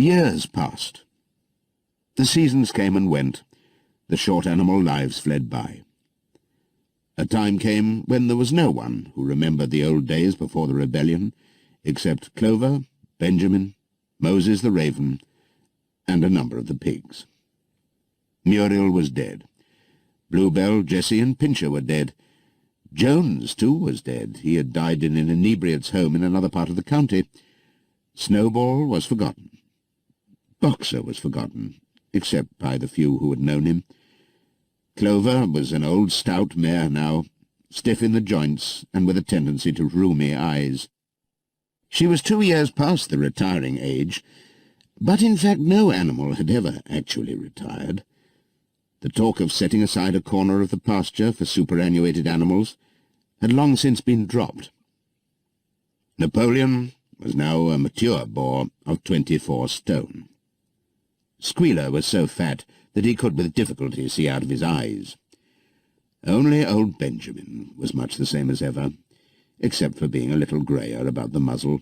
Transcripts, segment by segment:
Years passed. The seasons came and went. The short animal lives fled by. A time came when there was no one who remembered the old days before the rebellion, except Clover, Benjamin, Moses the raven, and a number of the pigs. Muriel was dead. Bluebell, Jessie, and Pincher were dead. Jones, too, was dead. He had died in an inebriate's home in another part of the county. Snowball was forgotten. Boxer was forgotten, except by the few who had known him. Clover was an old stout mare now, stiff in the joints and with a tendency to rheumy eyes. She was 2 years past the retiring age, but in fact no animal had ever actually retired. The talk of setting aside a corner of the pasture for superannuated animals had long since been dropped. Napoleon was now a mature boar of 24 stone. Squealer was so fat that he could with difficulty see out of his eyes. Only old Benjamin was much the same as ever, except for being a little greyer about the muzzle,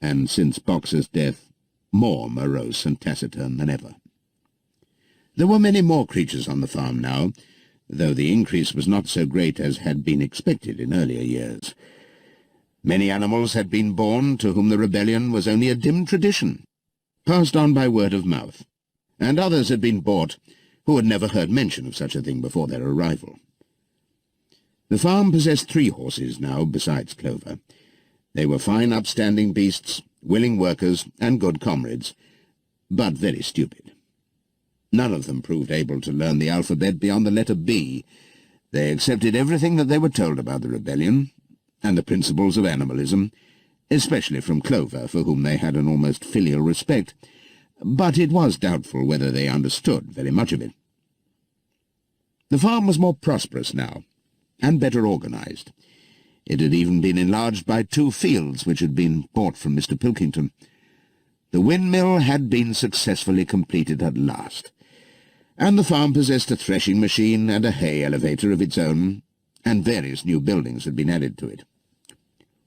and since Boxer's death, more morose and taciturn than ever. There were many more creatures on the farm now, though the increase was not so great as had been expected in earlier years. Many animals had been born to whom the rebellion was only a dim tradition, passed on by word of mouth, and others had been bought who had never heard mention of such a thing before their arrival. The farm possessed 3 horses now, besides Clover. They were fine upstanding beasts, willing workers, and good comrades, but very stupid. None of them proved able to learn the alphabet beyond the letter B. They accepted everything that they were told about the rebellion, and the principles of animalism, especially from Clover, for whom they had an almost filial respect, but it was doubtful whether they understood very much of it. The farm was more prosperous now, and better organized. It had even been enlarged by 2 fields which had been bought from Mr. Pilkington. The windmill had been successfully completed at last, and the farm possessed a threshing machine and a hay elevator of its own, and various new buildings had been added to it.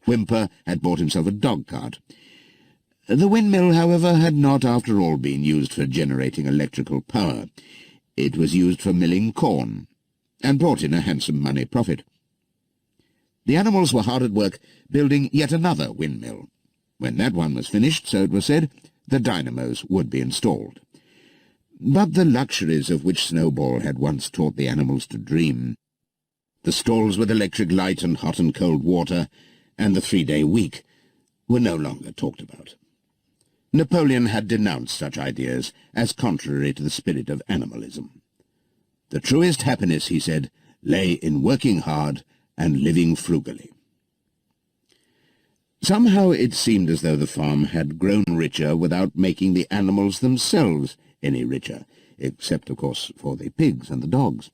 Whymper had bought himself a dog-cart. The windmill, however, had not after all been used for generating electrical power. It was used for milling corn, and brought in a handsome money profit. The animals were hard at work building yet another windmill. When that one was finished, so it was said, the dynamos would be installed. But the luxuries of which Snowball had once taught the animals to dream, the stalls with electric light and hot and cold water, and the 3-day week, were no longer talked about. Napoleon had denounced such ideas as contrary to the spirit of animalism. The truest happiness, he said, lay in working hard and living frugally. Somehow it seemed as though the farm had grown richer without making the animals themselves any richer, except, of course, for the pigs and the dogs.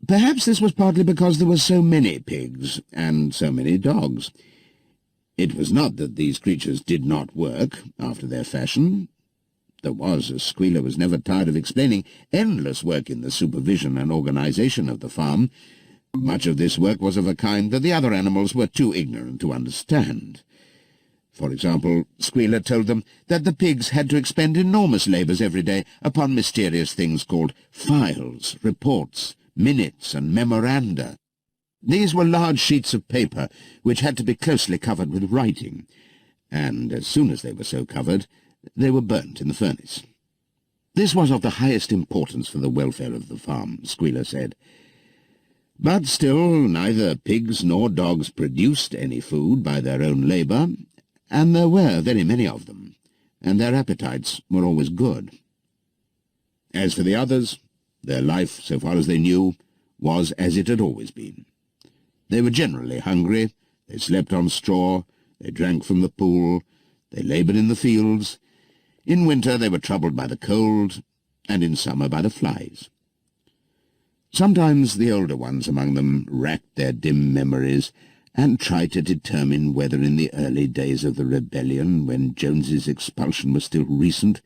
Perhaps this was partly because there were so many pigs and so many dogs. It was not that these creatures did not work after their fashion. There was, as Squealer was never tired of explaining, endless work in the supervision and organization of the farm. Much of this work was of a kind that the other animals were too ignorant to understand. For example, Squealer told them that the pigs had to expend enormous labours every day upon mysterious things called files, reports, minutes, and memoranda. These were large sheets of paper which had to be closely covered with writing, and as soon as they were so covered, they were burnt in the furnace. This was of the highest importance for the welfare of the farm, Squealer said. But still neither pigs nor dogs produced any food by their own labour, and there were very many of them, and their appetites were always good. As for the others, their life, so far as they knew, was as it had always been. They were generally hungry, they slept on straw, they drank from the pool, they laboured in the fields. In winter they were troubled by the cold, and in summer by the flies. Sometimes the older ones among them racked their dim memories and tried to determine whether in the early days of the rebellion, when Jones's expulsion was still recent,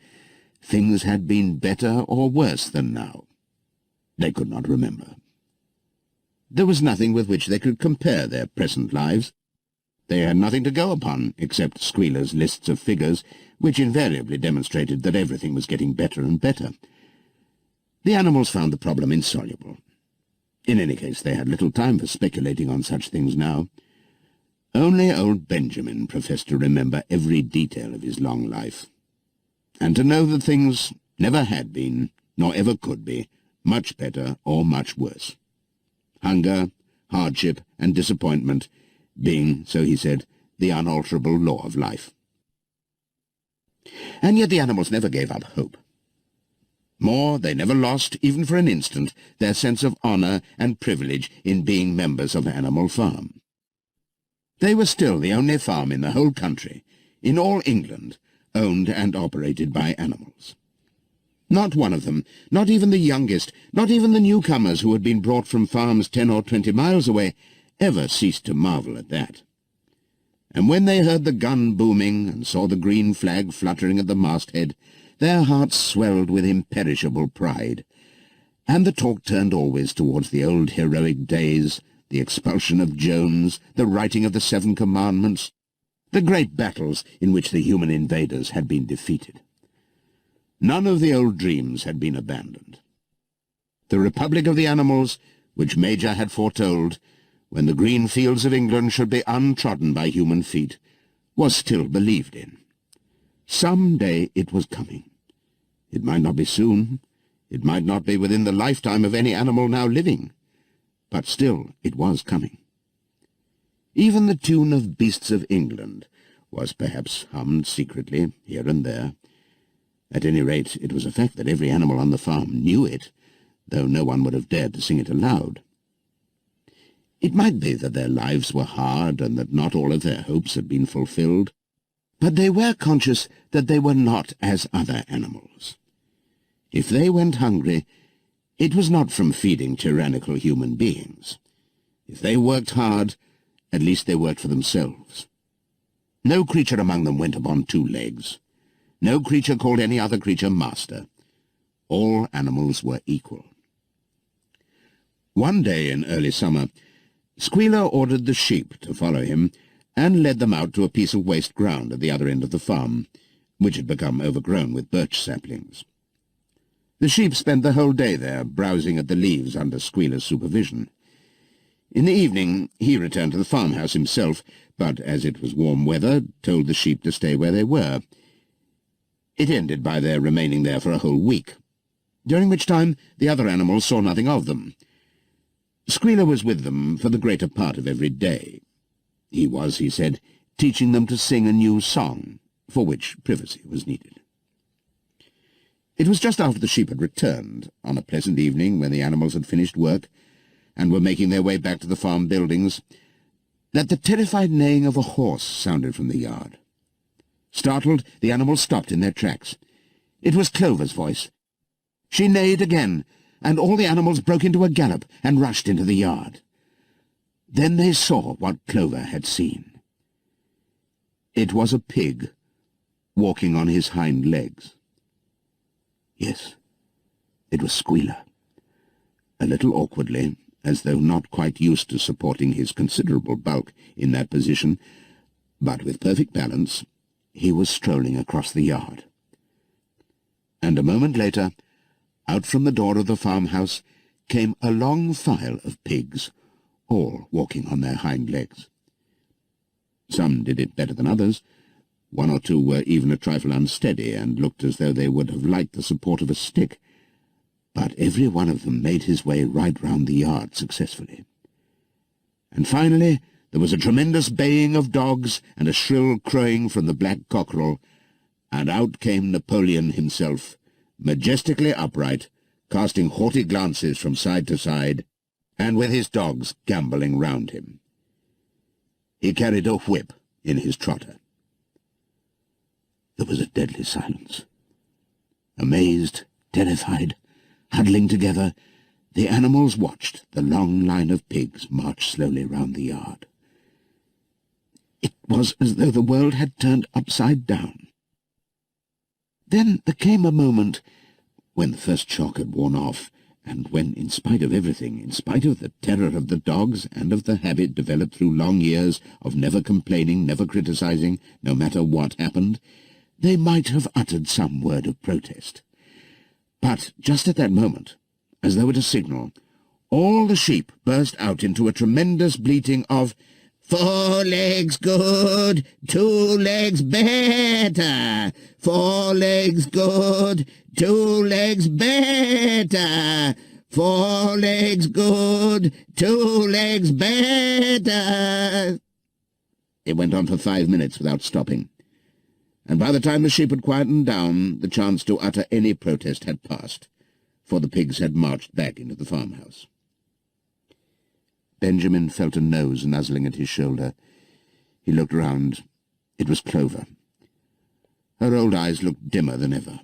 things had been better or worse than now. They could not remember. There was nothing with which they could compare their present lives. They had nothing to go upon except Squealer's lists of figures, which invariably demonstrated that everything was getting better and better. The animals found the problem insoluble. In any case, they had little time for speculating on such things now. Only old Benjamin professed to remember every detail of his long life, and to know that things never had been, nor ever could be, much better or much worse. Hunger, hardship, and disappointment being, so he said, the unalterable law of life. And yet the animals never gave up hope. More, they never lost, even for an instant, their sense of honour and privilege in being members of Animal Farm. They were still the only farm in the whole country, in all England, owned and operated by animals. Not one of them, not even the youngest, not even the newcomers who had been brought from farms 10 or 20 miles away, ever ceased to marvel at that. And when they heard the gun booming and saw the green flag fluttering at the masthead, their hearts swelled with imperishable pride, and the talk turned always towards the old heroic days, the expulsion of Jones, the writing of the 7 Commandments, the great battles in which the human invaders had been defeated. None of the old dreams had been abandoned. The Republic of the Animals, which Major had foretold, when the green fields of England should be untrodden by human feet, was still believed in. Some day it was coming. It might not be soon, it might not be within the lifetime of any animal now living, but still it was coming. Even the tune of Beasts of England was perhaps hummed secretly here and there. At any rate, it was a fact that every animal on the farm knew it, though no one would have dared to sing it aloud. It might be that their lives were hard and that not all of their hopes had been fulfilled, but they were conscious that they were not as other animals. If they went hungry, it was not from feeding tyrannical human beings. If they worked hard, at least they worked for themselves. No creature among them went upon 2 legs. No creature called any other creature master. All animals were equal. One day in early summer, Squealer ordered the sheep to follow him and led them out to a piece of waste ground at the other end of the farm, which had become overgrown with birch saplings. The sheep spent the whole day there, browsing at the leaves under Squealer's supervision. In the evening he returned to the farmhouse himself, but as it was warm weather, told the sheep to stay where they were. It ended by their remaining there for a whole week, during which time the other animals saw nothing of them. Squealer was with them for the greater part of every day. He was, he said, teaching them to sing a new song, for which privacy was needed. It was just after the sheep had returned, on a pleasant evening when the animals had finished work and were making their way back to the farm buildings, that the terrified neighing of a horse sounded from the yard. Startled, the animals stopped in their tracks. It was Clover's voice. She neighed again, and all the animals broke into a gallop and rushed into the yard. Then they saw what Clover had seen. It was a pig walking on his hind legs. Yes, it was Squealer. A little awkwardly, as though not quite used to supporting his considerable bulk in that position, but with perfect balance, he was strolling across the yard. And a moment later, out from the door of the farmhouse came a long file of pigs, all walking on their hind legs. Some did it better than others. 1 or 2 were even a trifle unsteady and looked as though they would have liked the support of a stick, but every one of them made his way right round the yard successfully. And finally there was a tremendous baying of dogs and a shrill crowing from the black cockerel, and out came Napoleon himself, majestically upright, casting haughty glances from side to side, and with his dogs gambolling round him. He carried a whip in his trotter. There was a deadly silence. Amazed, terrified, huddling together, the animals watched the long line of pigs march slowly round the yard. It was as though the world had turned upside down. Then there came a moment, when the first shock had worn off, And when, in spite of everything, in spite of the terror of the dogs and of the habit developed through long years of never complaining, never criticizing, no matter what happened, they might have uttered some word of protest. But just at that moment, as though at a signal, all the sheep burst out into a tremendous bleating of 4 legs good, 2 legs better, 4 legs good, 2 legs better, 4 legs good, 2 legs better. It went on for 5 minutes without stopping, and by the time the sheep had quietened down, the chance to utter any protest had passed, for the pigs had marched back into the farmhouse. Benjamin felt a nose nuzzling at his shoulder. He looked round. It was Clover. Her old eyes looked dimmer than ever.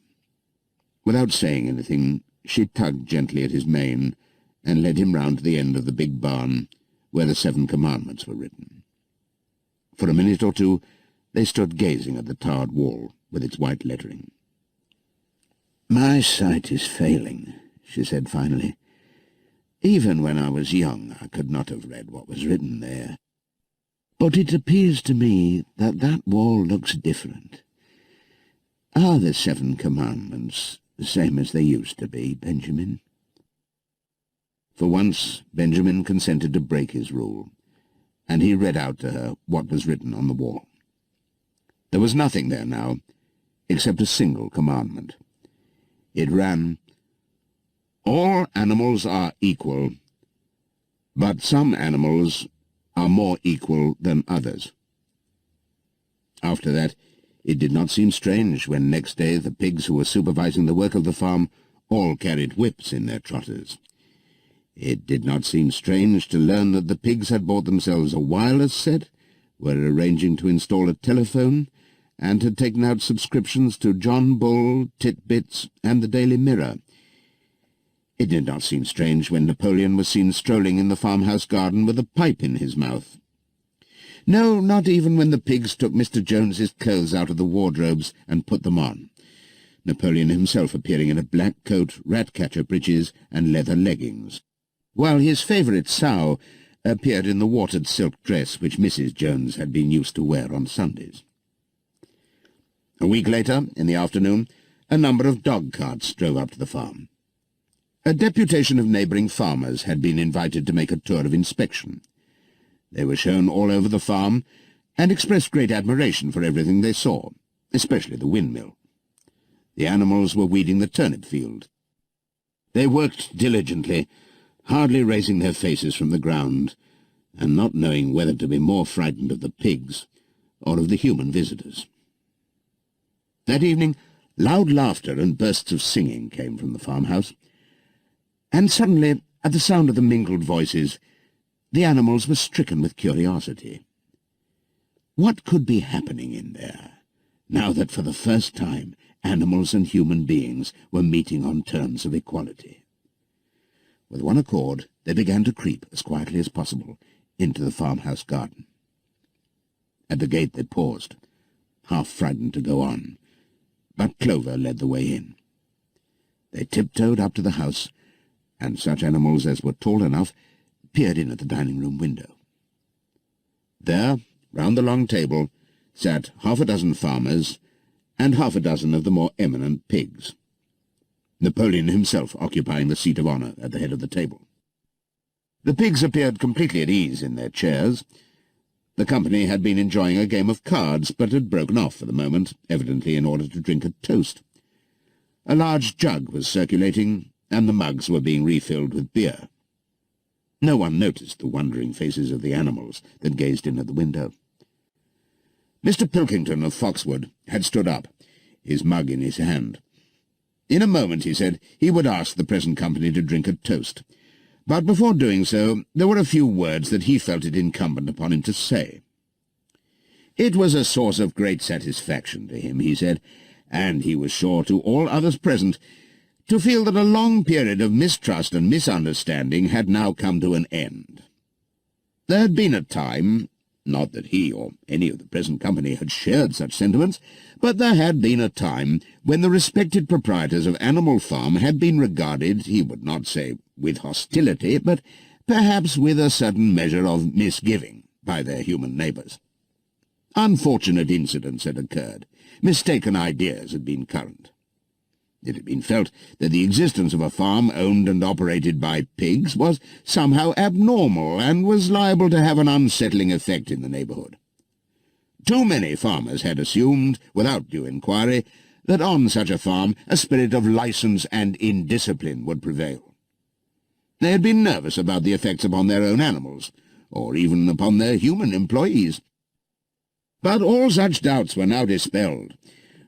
Without saying anything, she tugged gently at his mane and led him round to the end of the big barn where the 7 Commandments were written. For a minute or two they stood gazing at the tarred wall with its white lettering. "My sight is failing," she said finally. "Even when I was young I could not have read what was written there. But it appears to me that that wall looks different. Are the 7 Commandments the same as they used to be, Benjamin?" For once Benjamin consented to break his rule, and he read out to her what was written on the wall. There was nothing there now, except a single commandment. It ran, "All animals are equal, but some animals are more equal than others." After that, it did not seem strange when next day the pigs who were supervising the work of the farm all carried whips in their trotters. It did not seem strange to learn that the pigs had bought themselves a wireless set, were arranging to install a telephone, and had taken out subscriptions to John Bull, Tit-Bits, and the Daily Mirror. It did not seem strange when Napoleon was seen strolling in the farmhouse garden with a pipe in his mouth. No, not even when the pigs took Mr. Jones's clothes out of the wardrobes and put them on, Napoleon himself appearing in a black coat, rat-catcher breeches, and leather leggings, while his favourite sow appeared in the watered silk dress which Mrs. Jones had been used to wear on Sundays. A week later, in the afternoon, a number of dog-carts drove up to the farm. A deputation of neighbouring farmers had been invited to make a tour of inspection. They were shown all over the farm, and expressed great admiration for everything they saw, especially the windmill. The animals were weeding the turnip field. They worked diligently, hardly raising their faces from the ground, and not knowing whether to be more frightened of the pigs or of the human visitors. That evening, loud laughter and bursts of singing came from the farmhouse, and suddenly, at the sound of the mingled voices, the animals were stricken with curiosity. What could be happening in there, now that for the first time animals and human beings were meeting on terms of equality? With one accord, they began to creep, as quietly as possible, into the farmhouse garden. At the gate they paused, half frightened to go on, but Clover led the way in. They tiptoed up to the house, and such animals as were tall enough peered in at the dining-room window. There, round the long table, sat 6 farmers and 6 of the more eminent pigs, Napoleon himself occupying the seat of honour at the head of the table. The pigs appeared completely at ease in their chairs. The company had been enjoying a game of cards, but had broken off for the moment, evidently in order to drink a toast. A large jug was circulating, and the mugs were being refilled with beer. No one noticed the wondering faces of the animals that gazed in at the window. Mr. Pilkington of Foxwood had stood up, his mug in his hand. In a moment, he said, he would ask the present company to drink a toast, but before doing so there were a few words that he felt it incumbent upon him to say. It was a source of great satisfaction to him, he said, and he was sure to all others present, to feel that a long period of mistrust and misunderstanding had now come to an end. There had been a time, Not that he or any of the present company had shared such sentiments, but there had been a time when the respected proprietors of Animal Farm had been regarded, he would not say with hostility, but perhaps with a certain measure of misgiving by their human neighbours. Unfortunate incidents had occurred. Mistaken ideas had been current. It had been felt that the existence of a farm owned and operated by pigs was somehow abnormal and was liable to have an unsettling effect in the neighbourhood. Too many farmers had assumed, without due inquiry, that on such a farm a spirit of licence and indiscipline would prevail. They had been nervous about the effects upon their own animals, or even upon their human employees. But all such doubts were now dispelled.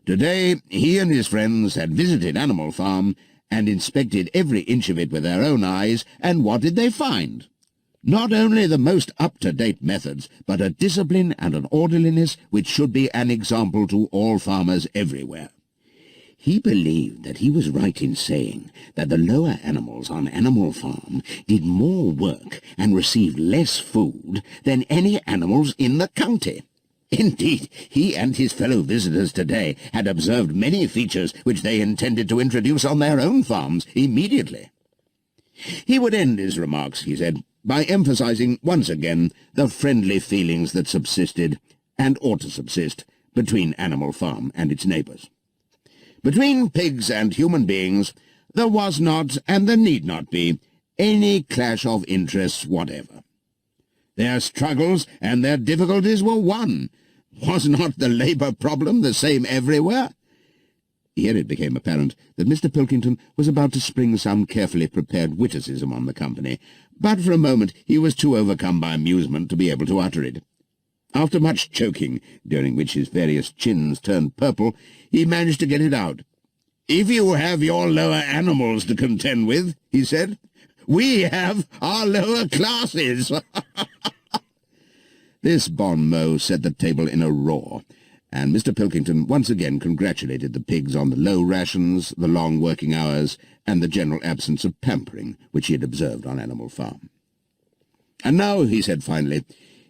Today he and his friends had visited Animal Farm and inspected every inch of it with their own eyes, and what did they find? Not only the most up-to-date methods, but a discipline and an orderliness which should be an example to all farmers everywhere. He believed that he was right in saying that the lower animals on Animal Farm did more work and received less food than any animals in the county. Indeed, he and his fellow visitors today had observed many features which they intended to introduce on their own farms immediately. He would end his remarks, he said, by emphasizing once again the friendly feelings that subsisted, and ought to subsist, between Animal Farm and its neighbours. Between pigs and human beings there was not, and there need not be, any clash of interests whatever. Their struggles and their difficulties were one. Was not the labour problem the same everywhere? Here it became apparent that Mr. Pilkington was about to spring some carefully prepared witticism on the company, but for a moment he was too overcome by amusement to be able to utter it. After much choking, during which his various chins turned purple, he managed to get it out. "If you have your lower animals to contend with," he said, "we have our lower classes." This bon mot set the table in a roar, and Mr. Pilkington once again congratulated the pigs on the low rations, the long working hours, and the general absence of pampering which he had observed on Animal Farm. And now, he said finally,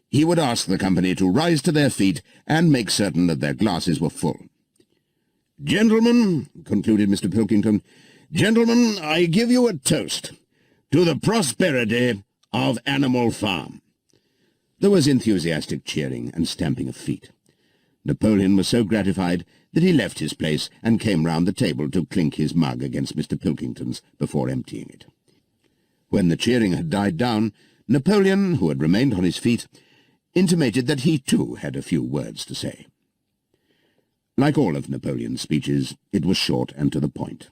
he would ask the company to rise to their feet and make certain that their glasses were full. "Gentlemen," concluded Mr. Pilkington, "gentlemen, I give you a toast to the prosperity of Animal Farm." There was enthusiastic cheering and stamping of feet. Napoleon was so gratified that he left his place and came round the table to clink his mug against Mr. Pilkington's before emptying it. When the cheering had died down, Napoleon, who had remained on his feet, intimated that he too had a few words to say. Like all of Napoleon's speeches, it was short and to the point.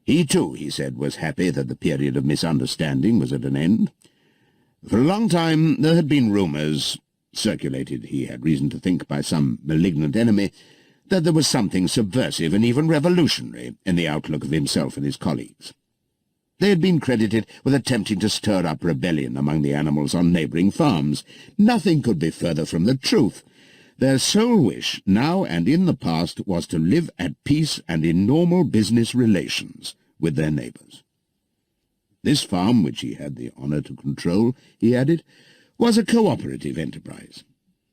He too, he said, was happy that the period of misunderstanding was at an end. For a long time there had been rumours, circulated, he had reason to think, by some malignant enemy, that there was something subversive and even revolutionary in the outlook of himself and his colleagues. They had been credited with attempting to stir up rebellion among the animals on neighbouring farms. Nothing could be further from the truth. Their sole wish, now and in the past, was to live at peace and in normal business relations with their neighbours. This farm, which he had the honour to control, he added, was a cooperative enterprise.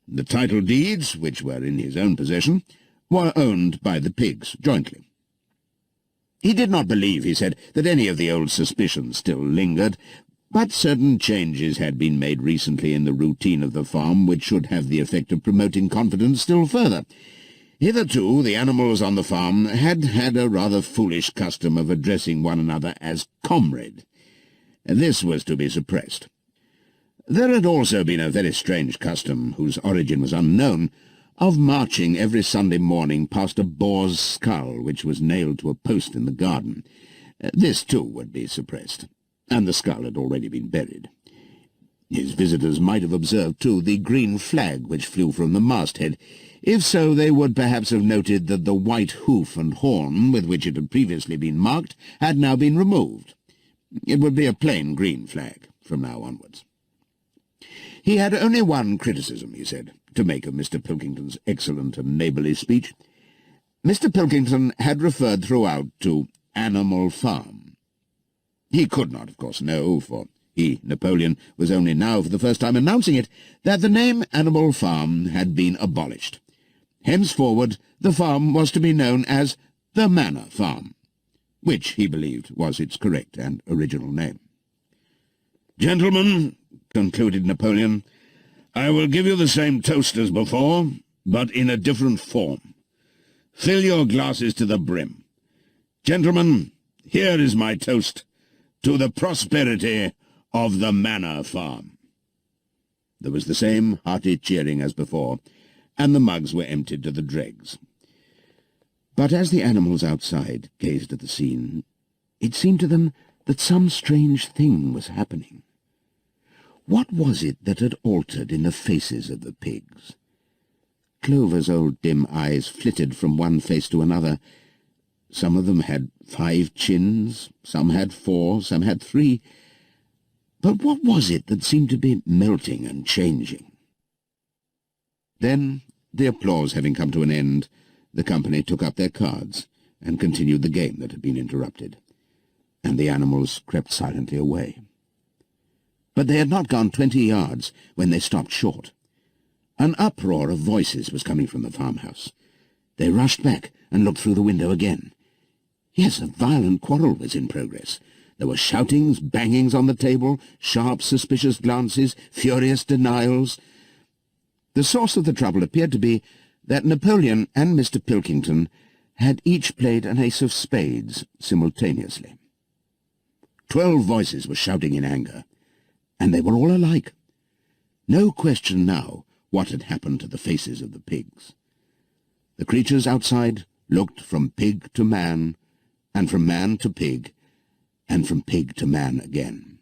The title deeds, which were in his own possession, were owned by the pigs jointly. He did not believe, he said, that any of the old suspicions still lingered, but certain changes had been made recently in the routine of the farm which should have the effect of promoting confidence still further. Hitherto the animals on the farm had had a rather foolish custom of addressing one another as comrade. This was to be suppressed. There had also been a very strange custom, whose origin was unknown, of marching every Sunday morning past a boar's skull which was nailed to a post in the garden. This too would be suppressed, and the skull had already been buried. His visitors might have observed, too, the green flag which flew from the masthead. If so, they would perhaps have noted that the white hoof and horn with which it had previously been marked had now been removed. It would be a plain green flag from now onwards. He had only one criticism, he said, to make of Mr. Pilkington's excellent and neighbourly speech. Mr. Pilkington had referred throughout to Animal Farm. He could not, of course, know, for He, Napoleon, was only now for the first time announcing it, that the name Animal Farm had been abolished. Henceforward the farm was to be known as the Manor Farm, which, he believed, was its correct and original name. "Gentlemen," concluded Napoleon, "I will give you the same toast as before, but in a different form. Fill your glasses to the brim. Gentlemen, here is my toast to the prosperity of the Manor Farm." There was the same hearty cheering as before, and the mugs were emptied to the dregs. But as the animals outside gazed at the scene, it seemed to them that some strange thing was happening. What was it that had altered in the faces of the pigs? Clover's old dim eyes flitted from one face to another. Some of them had 5 chins, some had 4, some had 3. But what was it that seemed to be melting and changing? Then, the applause having come to an end, the company took up their cards and continued the game that had been interrupted, and the animals crept silently away. But they had not gone 20 yards when they stopped short. An uproar of voices was coming from the farmhouse. They rushed back and looked through the window again. Yes, a violent quarrel was in progress. There were shoutings, bangings on the table, sharp, suspicious glances, furious denials. The source of the trouble appeared to be that Napoleon and Mr. Pilkington had each played an ace of spades simultaneously. 12 voices were shouting in anger, and they were all alike. No question now what had happened to the faces of the pigs. The creatures outside looked from pig to man, and from man to pig, and from pig to man again.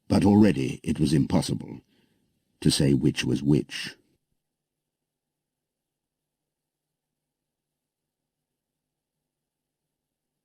But already it was impossible to say which was which.